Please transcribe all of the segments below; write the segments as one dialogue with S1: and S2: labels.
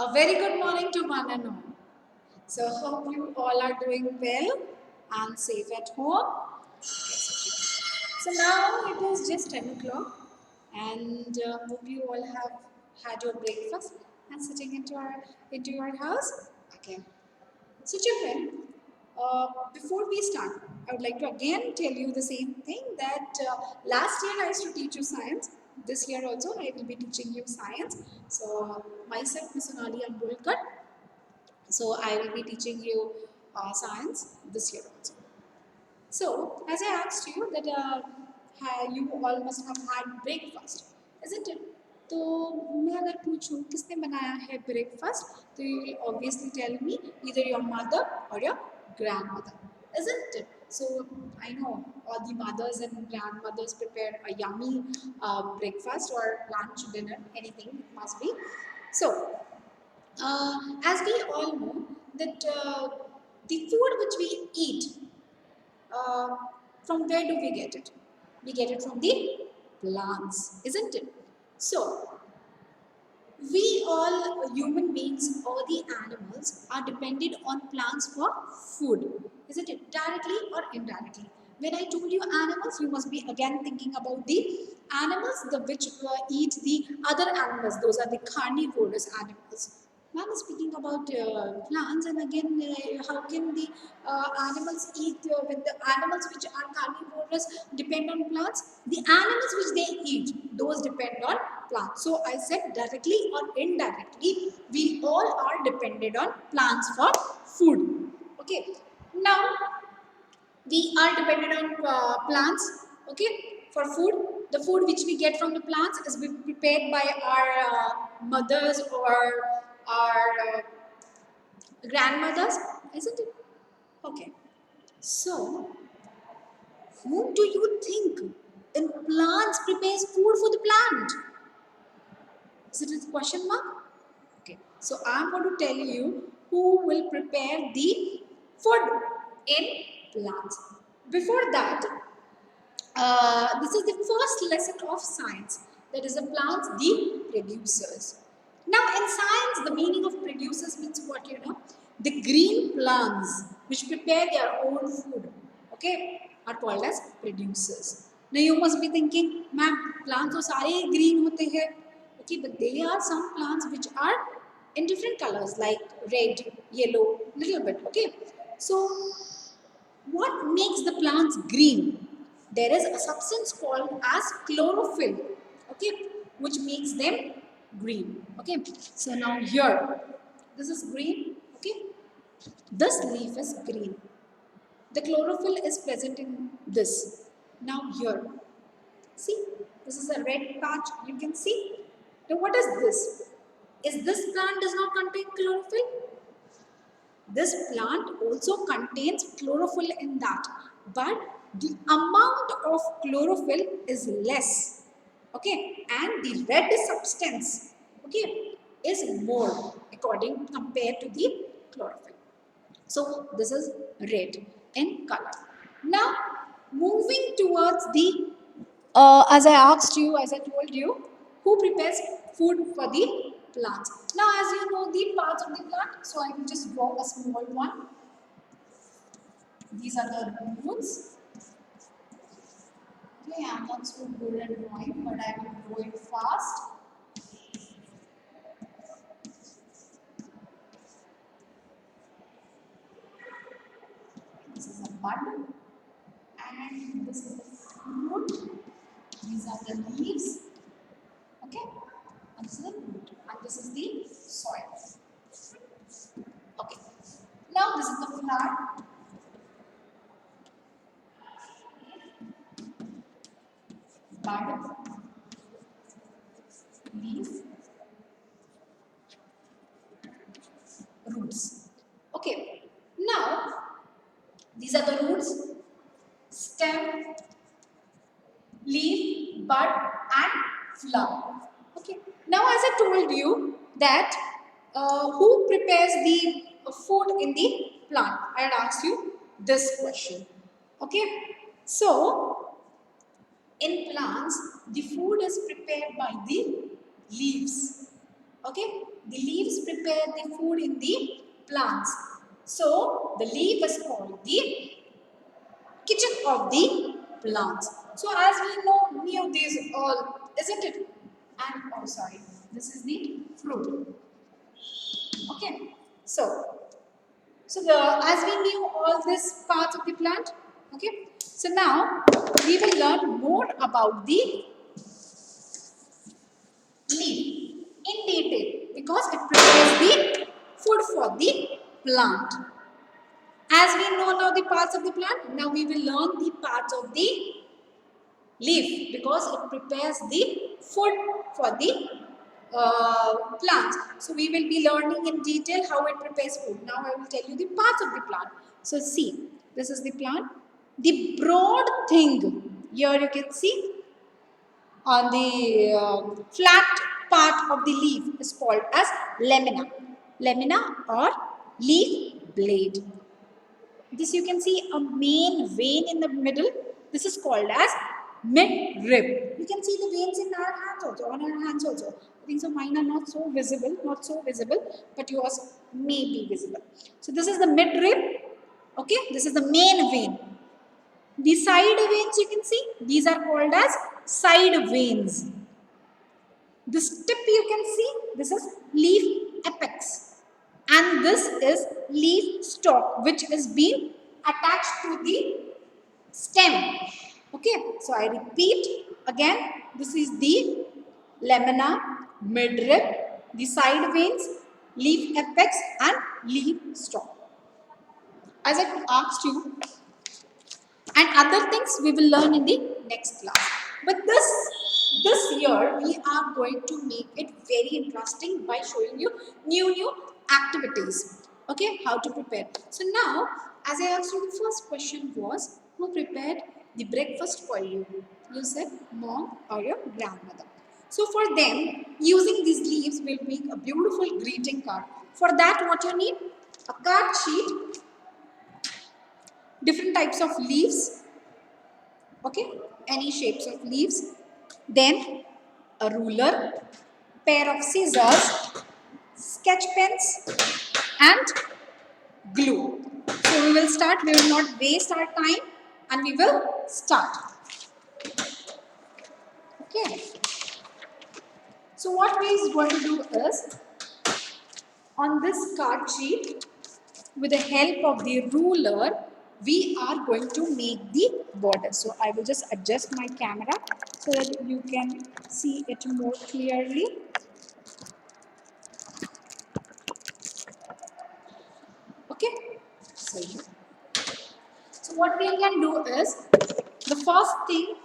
S1: A very good morning to one and all. So hope you all are doing well and safe at home. So now it is just 10 o'clock and hope you all have had your breakfast and sitting into your house. Okay. So children, before we start, I would like to again tell you the same thing that last year I used to teach you science. This year also I will be teaching you science. So myself, Miss Sonali Ambulkar. So I will be teaching you science this year also. So as I asked you that you all must have had breakfast, isn't it? तो मैं अगर पूछूं किसने बनाया है breakfast तो you will obviously tell me either your mother or your grandmother, isn't it? So I know all the mothers and grandmothers prepare a yummy breakfast or lunch, dinner, anything it must be. So as we all know that the food which we eat, uh, from where do we get it? We get it from the plants, isn't it? So we all human beings or the animals are dependent on plants for food, isn't it? Directly or indirectly. When I told you animals, you must be again thinking about the animals the which eat the other animals. Those are the carnivorous animals. Ma'am is speaking about plants, and again, how can the animals eat when the animals which are carnivorous depend on plants? The animals which they eat, those depend on plants. So I said directly or indirectly, we all are dependent on plants for food. Okay. Now we are dependent on plants. Okay, for food. The food which we get from the plants is prepared by our mothers or our grandmothers, isn't it? Okay. So, whom do you think in plants prepares food for the plant? Is it a question mark? Okay. So, I'm going to tell you who will prepare the food in plants. Before that, this is the first lesson of science. That is the plants, the producers. Now, in science, the meaning of producers means what you know? The green plants which prepare their own food, okay, are called as producers. Now, you must be thinking, ma'am, plants तो सारे green होते हैं, okay, but there are some plants which are in different colors like red, yellow, little bit, okay. So what makes the plants green? There is a substance called as chlorophyll, okay, which makes them green. Okay, so now here, this is green, okay, this leaf is green. The chlorophyll is present in this. Now here, see, this is a red patch, you can see. Now what is this? Is this plant does not contain chlorophyll? This plant also contains chlorophyll in that, but the amount of chlorophyll is less. Okay, and the red substance, okay, is more according compared to the chlorophyll. So this is red in color. Now moving towards the as I asked you, as I told you, who prepares food for the plants? Now, as you know, the parts of the plant, so I will just draw a small one. These are the roots. Okay, I'm not so good at drawing, but I will draw it fast. This is a bud, and this is the root. These are the leaves. Okay, and this is the root, and this is the soil. Okay, now this is the flower. Bud, leaf, roots. Okay, now these are the roots, stem, leaf, bud, and flower. Okay, now as I told you that who prepares the food in the plant? I had asked you this question. Okay, so in plants, the food is prepared by the leaves. Okay, The leaves prepare the food in the plants. So the leaf is called the kitchen of the plants. So as we know, knew these all, isn't it? And oh sorry, this is the fruit. Okay. So the as we knew all these parts of the plant. Okay. So now we will learn more about the leaf in detail because it prepares the food for the plant. As we know now the parts of the plant, now we will learn the parts of the leaf because it prepares the food for the plant. So we will be learning in detail how it prepares food. Now I will tell you the parts of the plant. So see, this is the plant. The broad thing, here you can see on the flat part of the leaf is called as lamina. Lamina or leaf blade. This you can see a main vein in the middle. This is called as midrib. You can see the veins in our hands also, on our hands also. I think so mine are not so visible, but yours may be visible. So this is the midrib. Okay, this is the main vein. The side veins you can see, these are called as side veins. This tip you can see, this is leaf apex. And this is leaf stalk which is being attached to the stem. Okay, so I repeat again, this is the lamina, midrib, the side veins, leaf apex and leaf stalk. As I asked you, and other things we will learn in the next class. But this year we are going to make it very interesting by showing you new activities. Okay, how to prepare. So now, as I asked you, the first question was, who prepared the breakfast for you? You said mom or your grandmother. So for them, using these leaves will make a beautiful greeting card. For that, what you need? A card sheet, different types of leaves, okay, any shapes of leaves, then a ruler, pair of scissors, sketch pens and glue. So we will start, we will not waste our time and we will start. Okay, so what we is going to do is, on this card sheet, with the help of the ruler, we are going to make the border. So I will just adjust my camera so that you can see it more clearly. Okay. So what we can do is, the first thing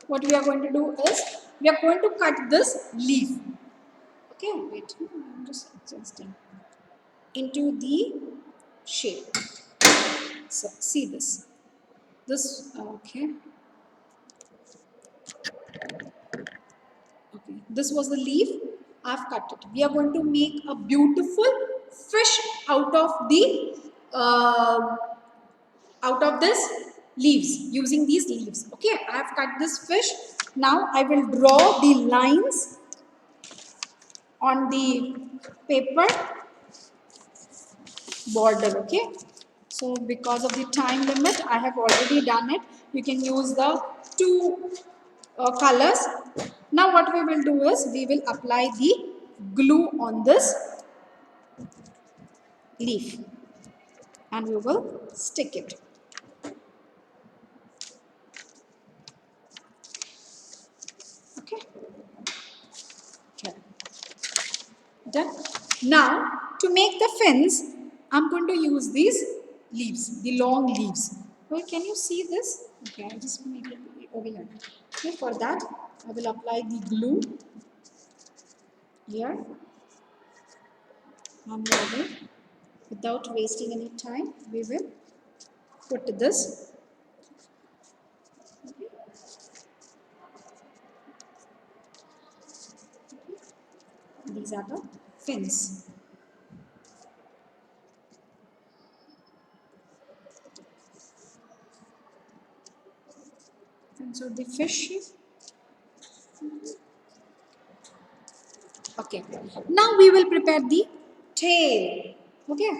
S1: what we are going to do is, we are going to cut this leaf. Okay, wait, I'm just adjusting into the shape. So see this. Okay. Okay, this was the leaf. I've cut it. We are going to make a beautiful fish uh, out of this leaves, using these leaves. Okay, I have cut this fish. Now I will draw the lines on the paper border. Okay, so because of the time limit, I have already done it. You can use the two colors. Now what we will do is, we will apply the glue on this leaf and we will stick it. Okay, here. Done. Now to make the fins, I'm going to use these leaves, the long leaves. Okay, can you see this? Okay, I just make it over here. Okay, for that I will apply the glue here, and we will, without wasting any time, we will put this. These are the fins. And so the fish. Okay. Okay. Now we will prepare the tail. Okay.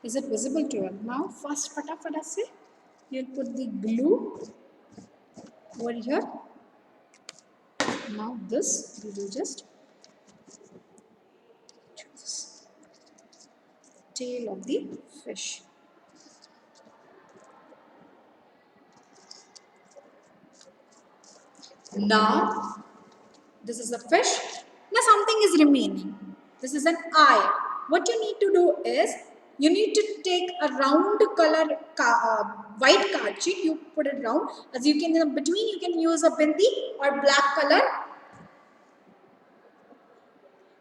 S1: Is it visible to you? Now first fata se you'll put the glue over here. Now this we will just choose tail of the fish. Now this is a fish. Now something is remaining. This is an eye. What you need to do is you need to take a round color white card sheet. You put it round. As you can in between, you can use a bindi or black color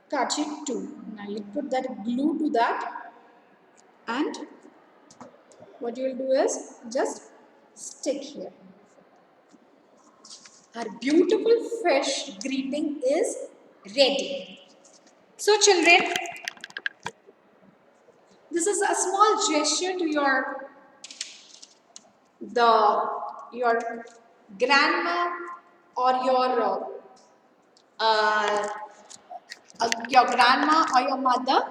S1: card sheet too. Now you put that glue to that, and what you will do is just stick here. Our beautiful fish greeting is ready. So children, this is a small gesture to your grandma or uh, your grandma or your mother,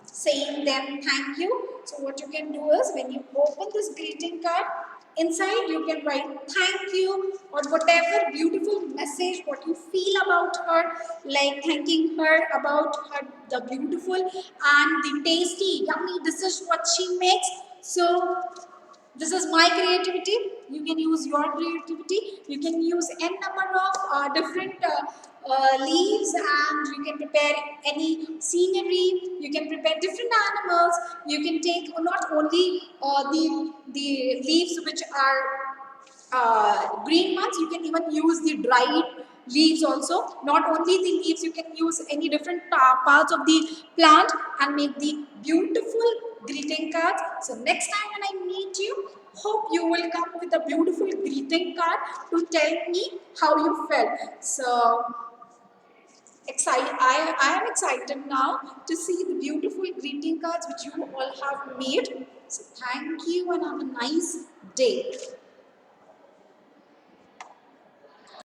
S1: saying them thank you. So what you can do is when you open this greeting card, inside you can write thank you or whatever beautiful message what you feel about her, like thanking her about her the beautiful and the tasty yummy dishes what she makes. So this is my creativity. You can use your creativity. You can use n number of different leaves, and you can prepare any scenery. You can prepare different animals. You can take not only the leaves which are green ones. You can even use the dried leaves also. Not only the leaves, you can use any different parts of the plant and make the beautiful greeting cards. So next time when I meet you, hope you will come with a beautiful greeting card to tell me how you felt. So I am excited now to see the beautiful greeting cards which you all have made. So thank you and have a nice day.